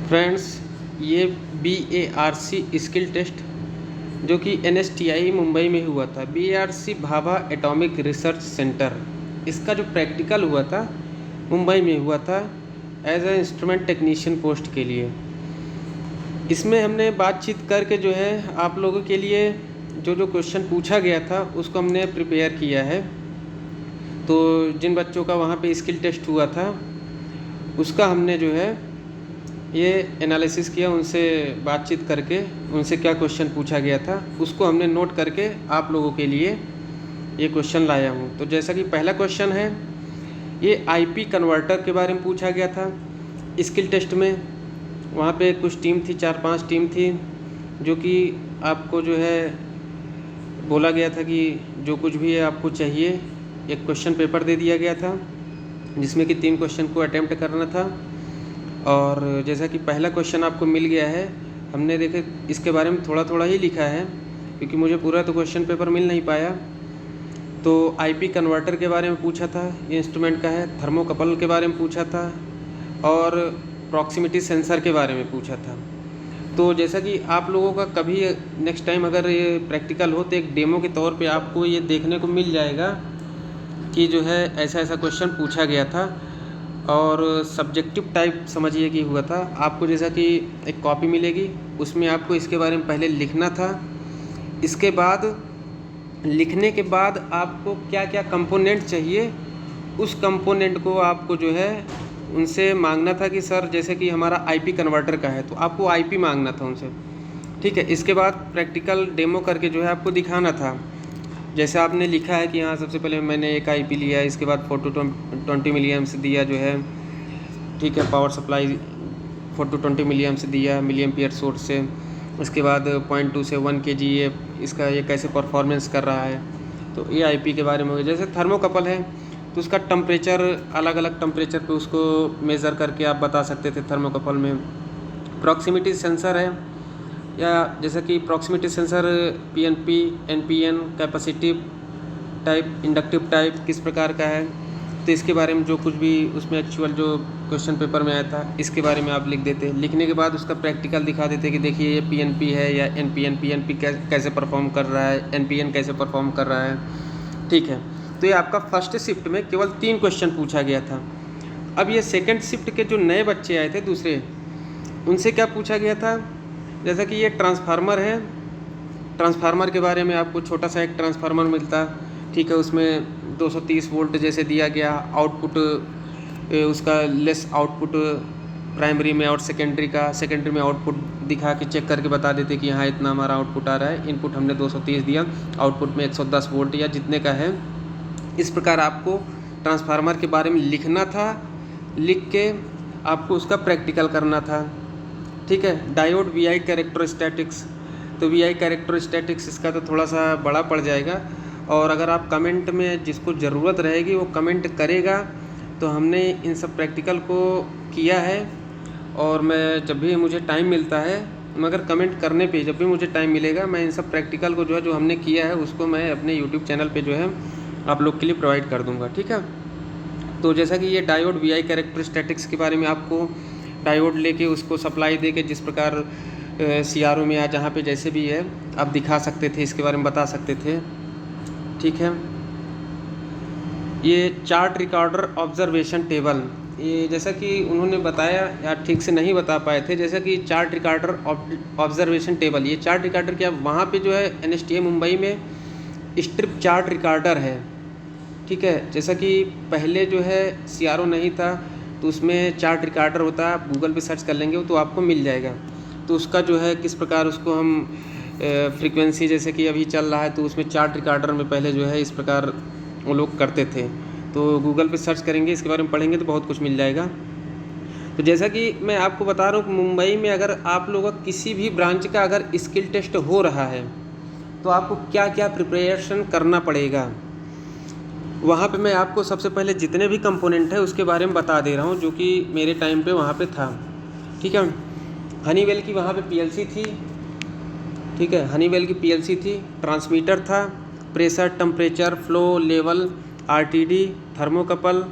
Friends, ये BARC skill test जो कि NSTI मुंबई में हुआ था, BARC Bhabha atomic research centre, इसका जो प्रैक्टिकल हुआ था मुंबई में हुआ था as a instrument technician post के लिए। इसमें हमने बातचीत करके जो है आप लोगों के लिए जो जो क्वेश्चन पूछा गया था उसको हमने प्रिपेयर किया है। तो जिन बच्चों का वहाँ पे स्किल टेस्ट हुआ था उसका हमने जो है ये एनालिसिस किया, उनसे बातचीत करके उनसे क्या क्वेश्चन पूछा गया था उसको हमने नोट करके आप लोगों के लिए ये क्वेश्चन लाया हूँ। तो जैसा कि पहला क्वेश्चन है, ये IP कन्वर्टर के बारे में पूछा गया था स्किल टेस्ट में। वहाँ पे कुछ टीम थी, 4-5 टीम थी, जो कि आपको जो है बोला गया था कि जो कुछ भी है आपको चाहिए, एक क्वेश्चन पेपर दे दिया गया था जिसमें कि 3 क्वेश्चन को अटैम्प्ट करना था। और जैसा कि पहला क्वेश्चन आपको मिल गया है, हमने देखे इसके बारे में थोड़ा थोड़ा ही लिखा है क्योंकि मुझे पूरा तो क्वेश्चन पेपर मिल नहीं पाया। तो IP कन्वर्टर के बारे में पूछा था, ये इंस्ट्रूमेंट का है। थर्मोकपल के बारे में पूछा था और प्रॉक्सिमिटी सेंसर के बारे में पूछा था। तो जैसा कि आप लोगों का कभी नेक्स्ट टाइम अगर ये प्रैक्टिकल हो तो एक डेमो के तौर पे आपको ये देखने को मिल जाएगा कि जो है ऐसा ऐसा क्वेश्चन पूछा गया था। और सब्जेक्टिव टाइप समझिए कि हुआ था। आपको जैसा कि एक कॉपी मिलेगी, उसमें आपको इसके बारे में पहले लिखना था। इसके बाद लिखने के बाद आपको क्या क्या कंपोनेंट चाहिए, उस कंपोनेंट को आपको जो है उनसे मांगना था कि सर जैसे कि हमारा IP कन्वर्टर का है तो आपको IP मांगना था उनसे, ठीक है। इसके बाद प्रैक्टिकल डेमो करके जो है आपको दिखाना था। जैसे आपने लिखा है कि हाँ सबसे पहले मैंने एक IP लिया, इसके बाद 420 मिली एम्प्स दिया जो है, ठीक है। पावर सप्लाई 420 मिली एम्प्स दिया मिली एम्पियर सोर्स से। उसके बाद 0.2 से 1 kg ये इसका ये कैसे परफॉर्मेंस कर रहा है, तो ये IP के बारे में हो गया। जैसे थर्मोकपल है तो उसका टेम्परेचर अलग अलग टेम्परेचर पे उसको मेज़र करके आप बता सकते थे थर्मोकपल में। प्रॉक्सिमिटी सेंसर है, या जैसे कि proximity sensor PNP, NPN, capacitive type, inductive type किस प्रकार का है, तो इसके बारे में जो कुछ भी उसमें एक्चुअल जो क्वेश्चन पेपर में आया था इसके बारे में आप लिख देते। लिखने के बाद उसका प्रैक्टिकल दिखा देते कि देखिए ये PNP है या NPN, PNP कैसे परफॉर्म कर रहा है, NPN कैसे परफॉर्म कर रहा है, ठीक है। तो ये आपका फर्स्ट शिफ्ट में केवल 3 क्वेश्चन पूछा गया था। अब ये सेकंड शिफ्ट के जो नए बच्चे आए थे दूसरे, उनसे क्या पूछा गया था, जैसा कि ये ट्रांसफार्मर है, ट्रांसफार्मर के बारे में आपको छोटा सा एक ट्रांसफार्मर मिलता, ठीक है। उसमें 230 वोल्ट जैसे दिया गया, आउटपुट उसका लेस आउटपुट प्राइमरी में और सेकेंडरी में आउटपुट दिखा के चेक करके बता देते कि हाँ इतना हमारा आउटपुट आ रहा है। इनपुट हमने 230 दिया, आउटपुट में 110 वोल्ट या जितने का है। इस प्रकार आपको ट्रांसफार्मर के बारे में लिखना था, लिख के आपको उसका प्रैक्टिकल करना था, ठीक है। डायोड VI कैरेक्टरिस्टिक्स, तो VI कैरेक्टरिस्टिक्स इसका तो थोड़ा सा बड़ा पड़ जाएगा, और अगर आप कमेंट में जिसको ज़रूरत रहेगी वो कमेंट करेगा। तो हमने इन सब प्रैक्टिकल को किया है, और मैं जब भी मुझे टाइम मिलता है, मगर कमेंट करने पे जब भी मुझे टाइम मिलेगा मैं इन सब प्रैक्टिकल को जो है जो हमने किया है उसको मैं अपने यूट्यूब चैनल पे जो है आप लोग के लिए प्रोवाइड कर दूँगा, ठीक है। तो जैसा कि ये डायोड VI कैरेक्टरिस्टिक्स के बारे में आपको डायोड लेके उसको सप्लाई दे के जिस प्रकार CRO में या जहाँ पे जैसे भी है आप दिखा सकते थे, इसके बारे में बता सकते थे, ठीक है। ये चार्ट रिकॉर्डर ऑब्जर्वेशन टेबल, ये जैसा कि उन्होंने बताया या ठीक से नहीं बता पाए थे, जैसा कि चार्ट रिकॉर्डर ऑब्जर्वेशन टेबल, ये चार्ट रिकॉर्डर क्या वहाँ पे जो है NSTA मुंबई में स्ट्रिप चार्ट रिकॉर्डर है, ठीक है। जैसा कि पहले जो है CRO नहीं था तो उसमें चार्ट रिकॉर्डर होता है, आप गूगल पे सर्च कर लेंगे तो आपको मिल जाएगा। तो उसका जो है किस प्रकार उसको हम फ्रीक्वेंसी जैसे कि अभी चल रहा है तो उसमें चार्ट रिकॉर्डर में पहले जो है इस प्रकार वो लोग करते थे। तो गूगल पे सर्च करेंगे, इसके बारे में पढ़ेंगे तो बहुत कुछ मिल जाएगा। तो जैसा कि मैं आपको बता रहा हूँ मुंबई में अगर आप लोगों का किसी भी ब्रांच का अगर स्किल टेस्ट हो रहा है तो आपको क्या क्या प्रिपरेशन करना पड़ेगा। वहाँ पे मैं आपको सबसे पहले जितने भी कंपोनेंट है उसके बारे में बता दे रहा हूँ जो कि मेरे टाइम पे वहाँ पे था, ठीक है। हनीवेल की वहाँ पे PLC थी, ठीक है। हनीवेल की PLC थी, ट्रांसमीटर था, pressure, temperature, flow, level, RTD, thermocouple,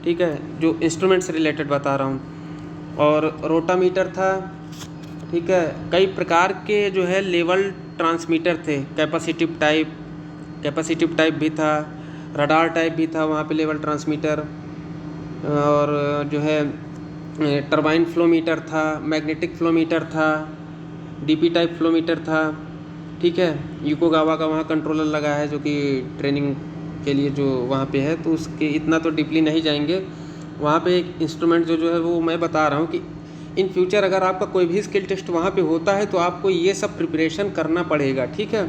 ठीक है। जो इंस्ट्रूमेंट से रिलेटेड बता रहा हूँ। और रोटामीटर था, ठीक है। कई प्रकार के जो है लेवल ट्रांसमीटर थे, कैपेसिटिव टाइप भी था, रडार टाइप भी था वहाँ पे लेवल ट्रांसमीटर, और जो है टरबाइन फ्लो मीटर था, मैग्नेटिक फ्लो मीटर था, डीपी टाइप फ्लो मीटर था, ठीक है। यूकोगावा का वहाँ कंट्रोलर लगा है जो कि ट्रेनिंग के लिए जो वहाँ पे है, तो उसके इतना तो डीपली नहीं जाएंगे। वहाँ पे एक इंस्ट्रूमेंट जो है वो मैं बता रहा हूँ कि इन फ्यूचर अगर आपका कोई भी स्किल टेस्ट वहाँ पे होता है तो आपको ये सब प्रिपरेशन करना पड़ेगा, ठीक है,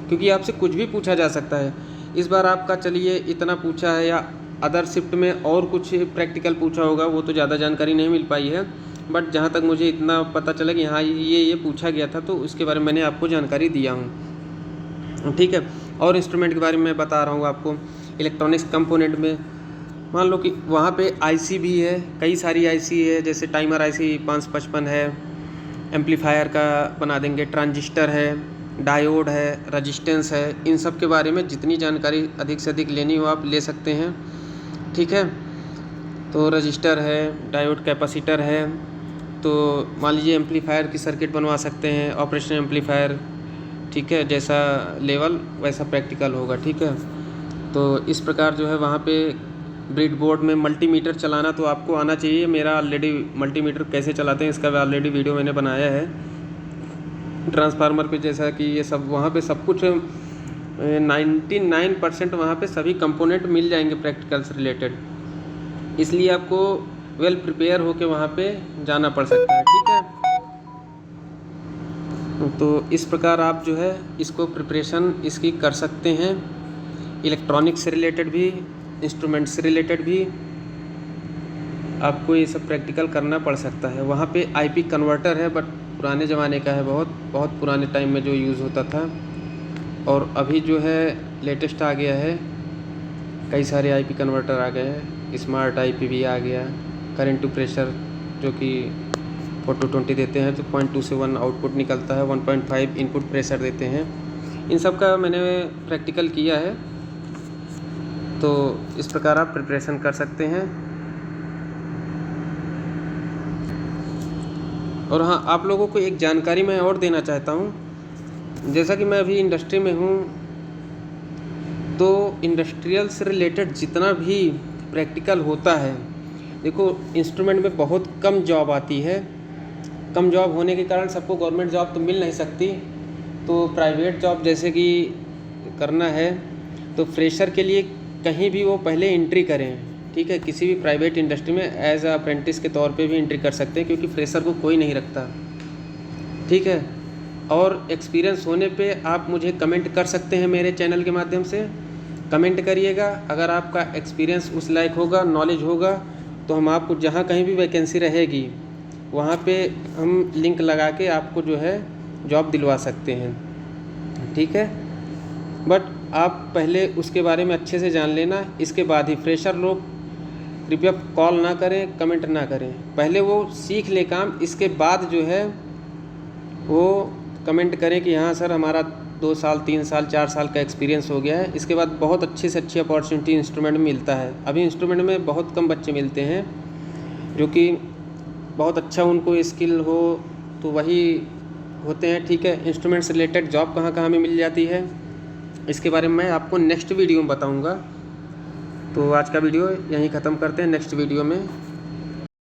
क्योंकि आपसे कुछ भी पूछा जा सकता है। इस बार आपका चलिए इतना पूछा है, या अदर शिफ्ट में और कुछ प्रैक्टिकल पूछा होगा, वो तो ज़्यादा जानकारी नहीं मिल पाई है, बट जहाँ तक मुझे इतना पता चला कि हाँ ये पूछा गया था, तो उसके बारे में मैंने आपको जानकारी दिया हूँ, ठीक है। और इंस्ट्रूमेंट के बारे में मैं बता रहा हूँ आपको। इलेक्ट्रॉनिक्स कंपोनेंट में मान लो कि वहाँ पे आईसी भी है, कई सारी आईसी है, जैसे टाइमर आईसी 555 है, एम्पलीफायर का बना देंगे, ट्रांजिस्टर है, डायोड है, रजिस्टेंस है। इन सब के बारे में जितनी जानकारी अधिक से अधिक लेनी हो आप ले सकते हैं, ठीक है। तो रजिस्टर है, डायोड, कैपेसिटर है, तो मान लीजिए एम्पलीफायर की सर्किट बनवा सकते हैं, ऑपरेशन एम्पलीफायर, ठीक है। जैसा लेवल वैसा प्रैक्टिकल होगा, ठीक है। तो इस प्रकार जो है वहाँ पे ब्रेड बोर्ड में मल्टीमीटर चलाना तो आपको आना चाहिए। मेरा ऑलरेडी मल्टीमीटर कैसे चलाते हैं इसका ऑलरेडी वीडियो मैंने बनाया है, ट्रांसफार्मर पे, जैसा कि ये सब वहाँ पे सब कुछ 99% वहाँ पे सभी कंपोनेंट मिल जाएंगे प्रैक्टिकल से रिलेटेड, इसलिए आपको वेल प्रिपेयर होके वहाँ पे जाना पड़ सकता है, ठीक है। तो इस प्रकार आप जो है इसको प्रिपरेशन इसकी कर सकते हैं, इलेक्ट्रॉनिक्स से रिलेटेड भी, इंस्ट्रूमेंट से रिलेटेड भी आपको ये सब प्रैक्टिकल करना पड़ सकता है। वहाँ पे आईपी कन्वर्टर है, बट पुराने ज़माने का है, बहुत बहुत पुराने टाइम में जो यूज़ होता था, और अभी जो है लेटेस्ट आ गया है, कई सारे आईपी कन्वर्टर आ गए हैं, स्मार्ट आईपी भी आ गया, करेंट टू प्रेशर जो कि 420 देते हैं, तो 0.2 से 1 आउटपुट निकलता है, 1.5 इनपुट प्रेशर देते हैं। इन सब का मैंने प्रैक्टिकल किया है, तो इस प्रकार आप प्रिपरेशन कर सकते हैं। और हाँ, आप लोगों को एक जानकारी मैं और देना चाहता हूँ, जैसा कि मैं अभी इंडस्ट्री में हूँ, तो इंडस्ट्रियल से रिलेटेड जितना भी प्रैक्टिकल होता है, देखो इंस्ट्रूमेंट में बहुत कम जॉब आती है, कम जॉब होने के कारण सबको गवर्नमेंट जॉब तो मिल नहीं सकती, तो प्राइवेट जॉब जैसे कि करना है तो फ्रेशर के लिए कहीं भी वो पहले एंट्री करें, ठीक है। किसी भी प्राइवेट इंडस्ट्री में एज अप्रेंटिस के तौर पे भी एंट्री कर सकते हैं, क्योंकि फ्रेशर को कोई नहीं रखता, ठीक है। और एक्सपीरियंस होने पे आप मुझे कमेंट कर सकते हैं, मेरे चैनल के माध्यम से कमेंट करिएगा। अगर आपका एक्सपीरियंस उस लायक होगा, नॉलेज होगा, तो हम आपको जहाँ कहीं भी वैकेंसी रहेगी वहाँ पे हम लिंक लगा के आपको जो है जॉब दिलवा सकते हैं, ठीक है। बट आप पहले उसके बारे में अच्छे से जान लेना, इसके बाद ही फ्रेशर लोग कृपया कॉल ना करें, कमेंट ना करें, पहले वो सीख ले काम, इसके बाद जो है वो कमेंट करें कि हाँ सर हमारा 2 साल 3 साल 4 साल का एक्सपीरियंस हो गया है। इसके बाद बहुत अच्छी से अच्छी अपॉर्चुनिटी इंस्ट्रूमेंट में मिलता है। अभी इंस्ट्रूमेंट में बहुत कम बच्चे मिलते हैं जो कि बहुत अच्छा उनको स्किल हो तो वही होते हैं, ठीक है। इंस्ट्रूमेंट से रिलेटेड जॉब कहाँ कहाँ में मिल जाती है इसके बारे में मैं आपको नेक्स्ट वीडियो में बताऊँगा। तो आज का वीडियो यहीं ख़त्म करते हैं, नेक्स्ट वीडियो में